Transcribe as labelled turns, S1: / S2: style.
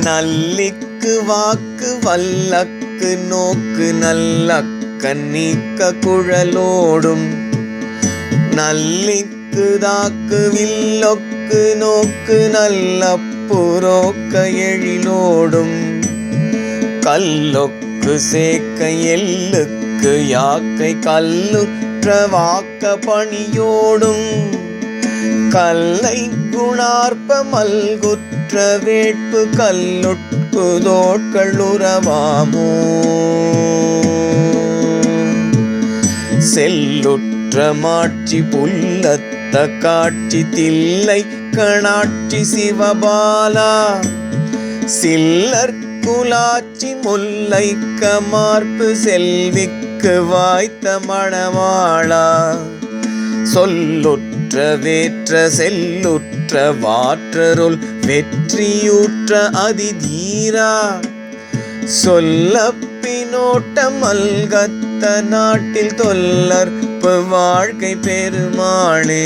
S1: நல்லிக்கு வாக்கு வல்லக்கு நோக்கு நல்லக்கண் நீக்க குழலோடும் நல்லிக்கு தாக்கு வில்லொக்கு நோக்கு நல்ல புரோக்க எழிலோடும் கல்லொக்கு சேக்க எல்லுக்கு யாக்கை கல்லுற்ற வாக்க பணியோடும் கல்லை குணார்ப்ப மல்குற்ற வேட்பு கல்லுட்குதோட்கள் உறவாமோ செல்லுற்ற மாட்சி புல்லத்த காட்சி தில்லை கணாட்சி சிவபாலா சில்லர் குலாச்சி முல்லைக்க மார்பு செல்விக்கு வாய்த்த மணவாளா சொல்லுற்ற வேற்ற செல்லுற்ற வாற்றருள் வெற்றியூற்ற அதிதீரா சொல்ல பின்னோட்டம் மல்கத்த நாட்டில் தொல்லற்பு வாழ்க்கை பெருமாளே.